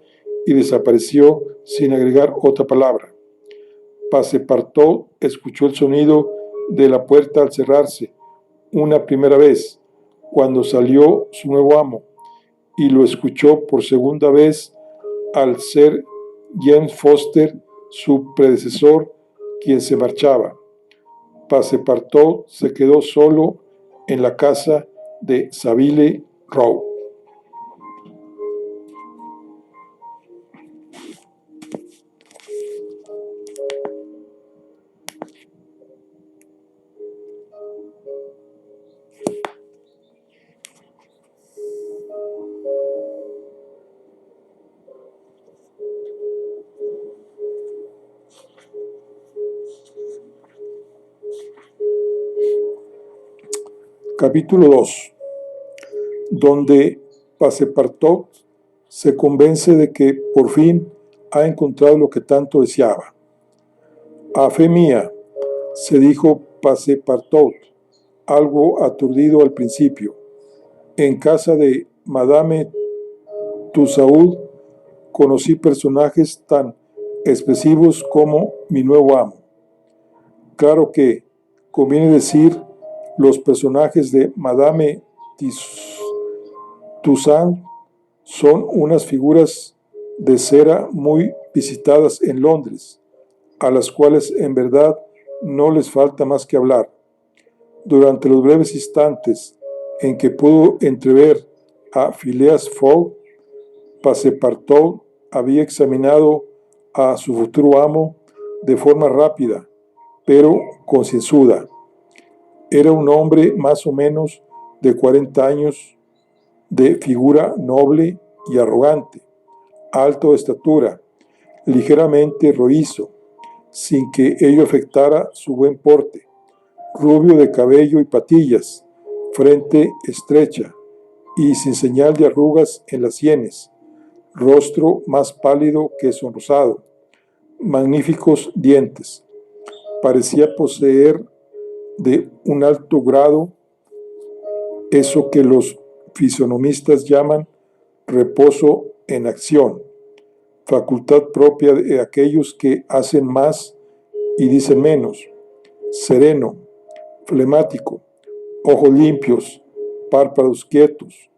y desapareció sin agregar otra palabra. Passepartout escuchó el sonido de la puerta al cerrarse una primera vez, cuando salió su nuevo amo, y lo escuchó por segunda vez al ser James Foster, su predecesor, quien se marchaba. Passepartout se quedó solo en la casa de Savile Row. Capítulo 2, donde Passepartout se convence de que por fin ha encontrado lo que tanto deseaba. A fe mía, se dijo Passepartout, algo aturdido al principio, en casa de Madame Tussaud conocí personajes tan expresivos como mi nuevo amo. Claro que, conviene decir, los personajes de Madame Tussaud son unas figuras de cera muy visitadas en Londres, a las cuales en verdad no les falta más que hablar. Durante los breves instantes en que pudo entrever a Phileas Fogg, Passepartout había examinado a su futuro amo de forma rápida, pero concienzuda. Era un hombre más o menos de 40 años, de figura noble y arrogante, alto de estatura, ligeramente roízo, sin que ello afectara su buen porte, rubio de cabello y patillas, frente estrecha y sin señal de arrugas en las sienes, rostro más pálido que sonrosado, magníficos dientes. Parecía poseer de un alto grado eso que los fisionomistas llaman reposo en acción, facultad propia de aquellos que hacen más y dicen menos, sereno, flemático, ojos limpios, párpados quietos,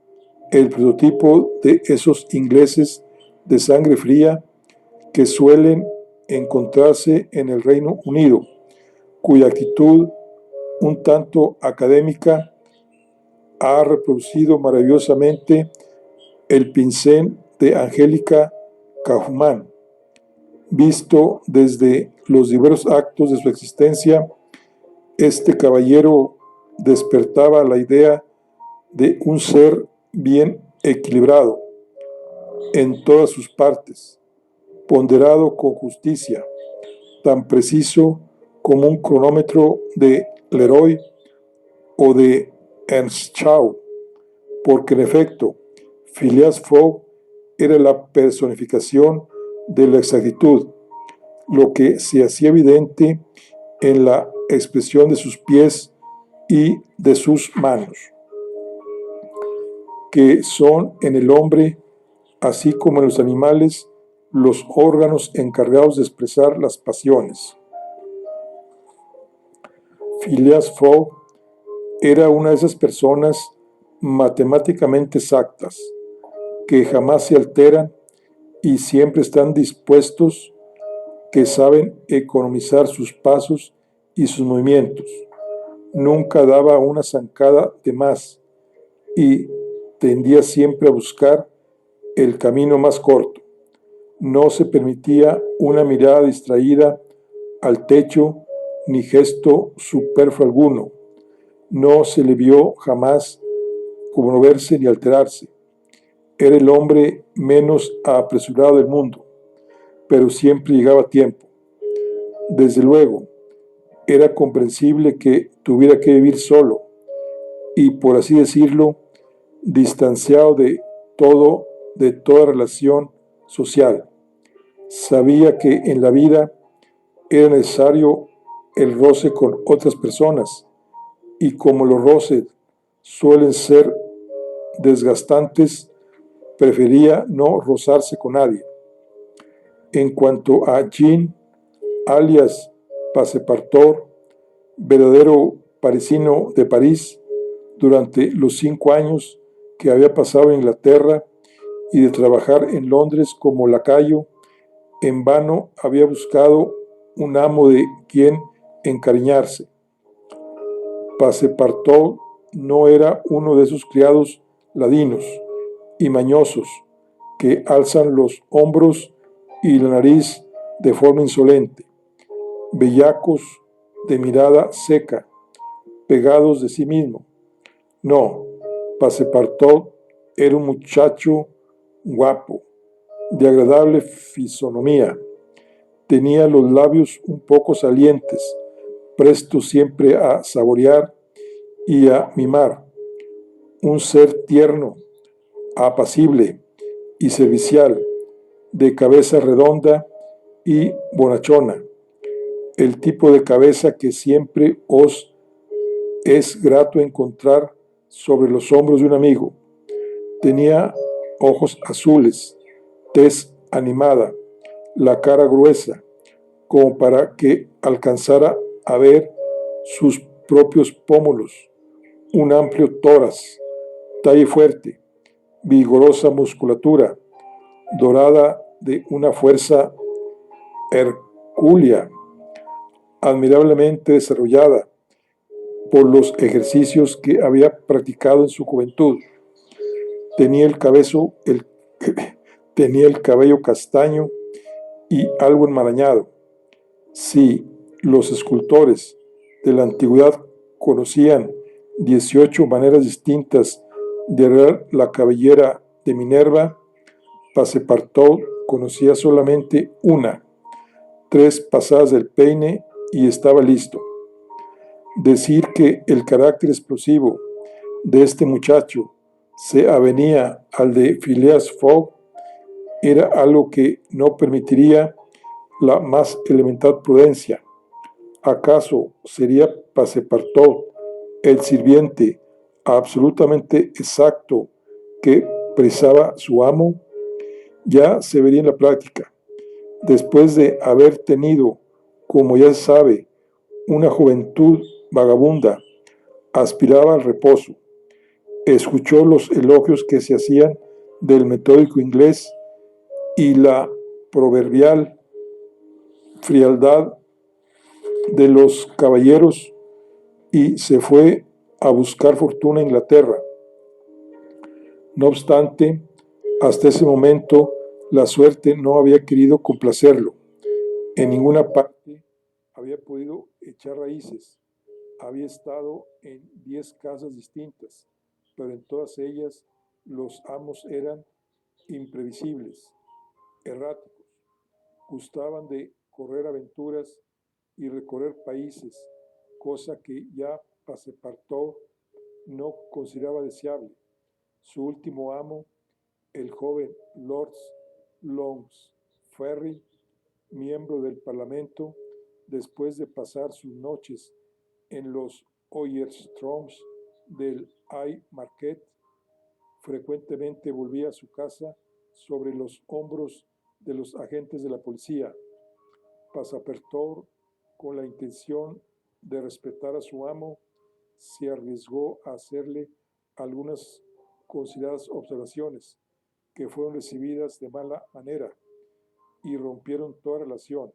el prototipo de esos ingleses de sangre fría que suelen encontrarse en el Reino Unido, cuya actitud un tanto académica ha reproducido maravillosamente el pincel de Angélica Kauffmann. Visto desde los diversos actos de su existencia, este caballero despertaba la idea de un ser bien equilibrado en todas sus partes, ponderado con justicia, tan preciso como un cronómetro de Leroy o de Ernst Shaw, porque en efecto, Phileas Fogg era la personificación de la exactitud, lo que se hacía evidente en la expresión de sus pies y de sus manos, que son en el hombre, así como en los animales, los órganos encargados de expresar las pasiones. Phileas Fogg era una de esas personas matemáticamente exactas, que jamás se alteran y siempre están dispuestos, que saben economizar sus pasos y sus movimientos. Nunca daba una zancada de más y tendía siempre a buscar el camino más corto. No se permitía una mirada distraída al techo ni gesto superfluo alguno. No se le vio jamás conmoverse ni alterarse. Era el hombre menos apresurado del mundo, pero siempre llegaba a tiempo. Desde luego, era comprensible que tuviera que vivir solo y, por así decirlo, distanciado de toda relación social. Sabía que en la vida era necesario el roce con otras personas y como los roces suelen ser desgastantes, prefería no rozarse con nadie. En cuanto a Jean, alias Passepartout, verdadero parisino de París, durante los 5 años que había pasado en Inglaterra y de trabajar en Londres como lacayo, en vano había buscado un amo de quien encariñarse. Passepartout no era uno de esos criados ladinos y mañosos que alzan los hombros y la nariz de forma insolente, bellacos de mirada seca, pegados de sí mismo. No, Passepartout era un muchacho guapo, de agradable fisonomía. Tenía los labios un poco salientes, presto siempre a saborear y a mimar. Un ser tierno, apacible y servicial, de cabeza redonda y bonachona. El tipo de cabeza que siempre os es grato encontrar sobre los hombros de un amigo. Tenía ojos azules, tez animada, la cara gruesa, como para que alcanzara a ver sus propios pómulos, un amplio tórax, talle fuerte, vigorosa musculatura, dorada de una fuerza hercúlea, admirablemente desarrollada por los ejercicios que había practicado en su juventud. Tenía el, tenía el cabello castaño y algo enmarañado. Si los escultores de la antigüedad conocían 18 maneras distintas de arreglar la cabellera de Minerva, Passepartout conocía solamente una: 3 pasadas del peine y estaba listo. Decir que el carácter explosivo de este muchacho se avenía al de Phileas Fogg era algo que no permitiría la más elemental prudencia. ¿Acaso sería Passepartout el sirviente absolutamente exacto que precisaba su amo? Ya se vería en la práctica. Después de haber tenido, como ya se sabe, una juventud vagabunda, aspiraba al reposo. Escuchó los elogios que se hacían del metódico inglés y la proverbial frialdad de los caballeros y se fue a buscar fortuna en Inglaterra. No obstante, hasta ese momento la suerte no había querido complacerlo. En ninguna parte había podido echar raíces. Había estado en 10 casas distintas, pero en todas ellas los amos eran imprevisibles, erráticos, gustaban de correr aventuras y recorrer países, cosa que ya Passepartout no consideraba deseable. Su último amo, el joven Lord Lonsferry, miembro del Parlamento, después de pasar sus noches en los Oysterstroms del Haymarket, frecuentemente volvía a su casa sobre los hombros de los agentes de la policía. Passepartout, con la intención de respetar a su amo, se arriesgó a hacerle algunas consideradas observaciones que fueron recibidas de mala manera y rompieron toda relación.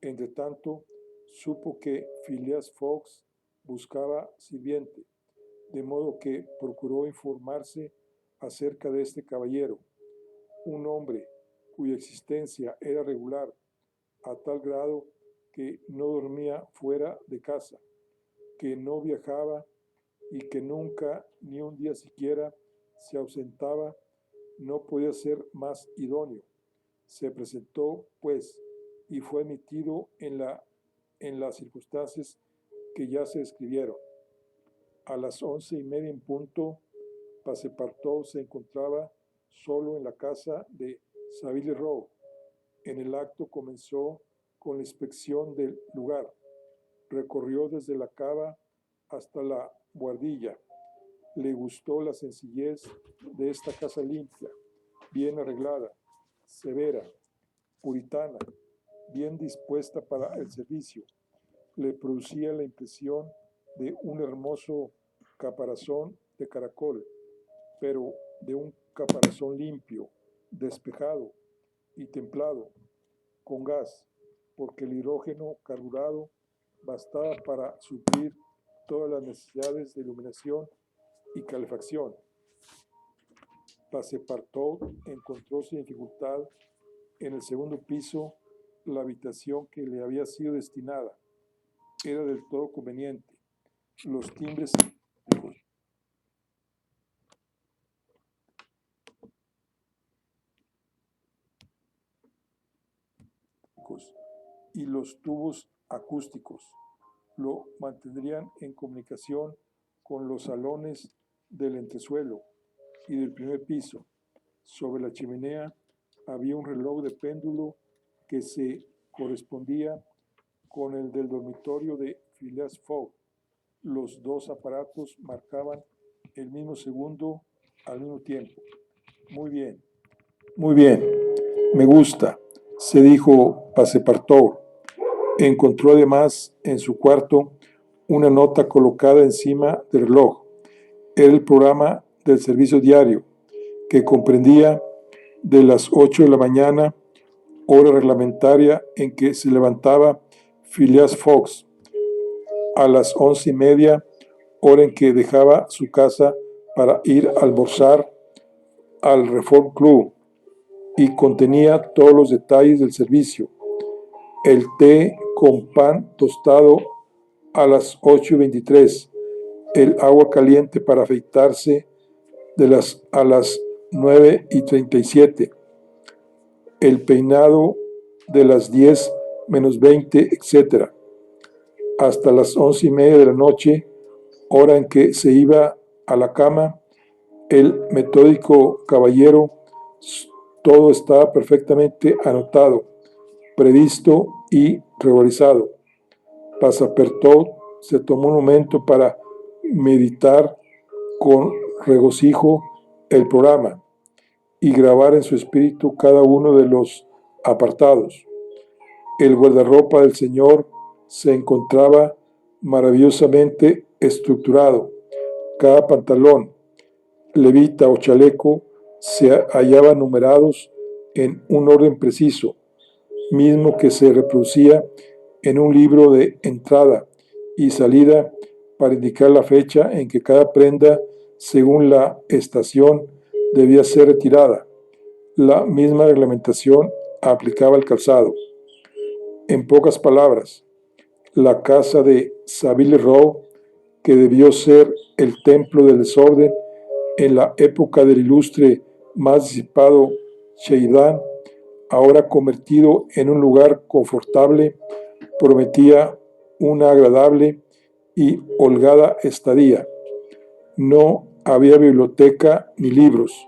Entretanto, supo que Phileas Fogg buscaba sirviente, de modo que procuró informarse acerca de este caballero, un hombre cuya existencia era regular a tal grado que no dormía fuera de casa, que no viajaba y que nunca, ni un día siquiera, se ausentaba. No podía ser más idóneo. Se presentó, pues, y fue admitido en las circunstancias que ya se describieron. A las 11:30 en punto, Passepartout se encontraba solo en la casa de Saville Row. En el acto comenzó con la inspección del lugar. Recorrió desde la cava hasta la buhardilla. Le gustó la sencillez de esta casa limpia, bien arreglada, severa, puritana, bien dispuesta para el servicio. Le producía la impresión de un hermoso caparazón de caracol, pero de un caparazón limpio, despejado y templado, con gas, porque el hidrógeno carburado bastaba para suplir todas las necesidades de iluminación y calefacción. Passepartout encontró sin dificultad en el segundo piso la habitación que le había sido destinada. Era del todo conveniente. Los timbres y los tubos acústicos lo mantendrían en comunicación con los salones del entresuelo y del primer piso. Sobre la chimenea había un reloj de péndulo que se correspondía con el del dormitorio de Phileas Fogg. Los dos aparatos marcaban el mismo segundo al mismo tiempo. Muy bien, me gusta, se dijo Passepartout. Encontró además en su cuarto una nota colocada encima del reloj. Era el programa del servicio diario, que comprendía de las 8 de la mañana, hora reglamentaria en que se levantaba Phileas Fogg, a las 11:30, hora en que dejaba su casa para ir a almorzar al Reform Club, y contenía todos los detalles del servicio: el té con pan tostado a las 8:23, el agua caliente para afeitarse a las 9:37, el peinado de las 10:20, etc., hasta las 11:30 de la noche, hora en que se iba a la cama. El metódico caballero, todo estaba perfectamente anotado, previsto y regularizado. Passepartout se tomó un momento para meditar con regocijo el programa y grabar en su espíritu cada uno de los apartados. El guardarropa del señor se encontraba maravillosamente estructurado. Cada pantalón, levita o chaleco se hallaban numerados en un orden preciso, mismo que se reproducía en un libro de entrada y salida para indicar la fecha en que cada prenda, según la estación, debía ser retirada. La misma reglamentación aplicaba al calzado. En pocas palabras, la casa de Saville Row, que debió ser el templo del desorden en la época del ilustre más disipado Sheridan, ahora convertido en un lugar confortable, prometía una agradable y holgada estadía. No había biblioteca ni libros.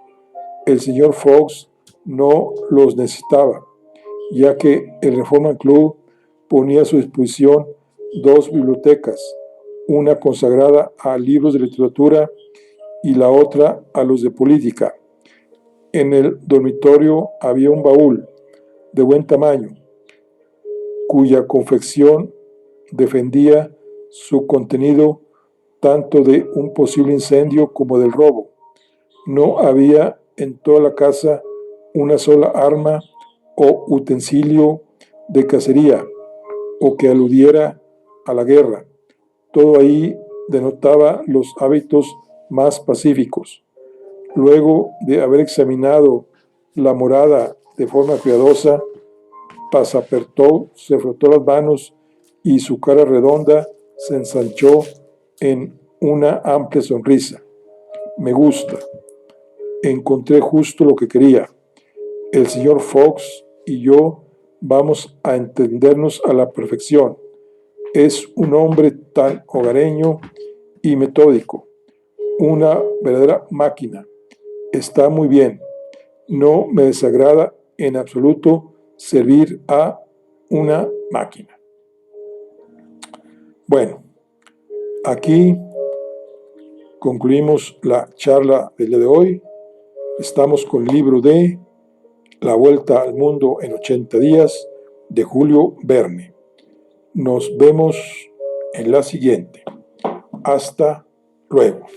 El señor Fogg no los necesitaba, ya que el Reform Club ponía a su disposición dos bibliotecas, una consagrada a libros de literatura y la otra a los de política. En el dormitorio había un baúl de buen tamaño, cuya confección defendía su contenido tanto de un posible incendio como del robo. No había en toda la casa una sola arma o utensilio de cacería o que aludiera a la guerra. Todo ahí denotaba los hábitos más pacíficos. Luego de haber examinado la morada de forma cuidadosa, Passepartout se frotó las manos y su cara redonda se ensanchó en una amplia sonrisa. Me gusta. Encontré justo lo que quería. El señor Fox y yo vamos a entendernos a la perfección. Es un hombre tan hogareño y metódico. Una verdadera máquina. Está muy bien. No me desagrada en absoluto servir a una máquina. Bueno, aquí concluimos la charla del día de hoy. Estamos con el libro de La Vuelta al Mundo en 80 días de Julio Verne. Nos vemos en la siguiente. Hasta luego.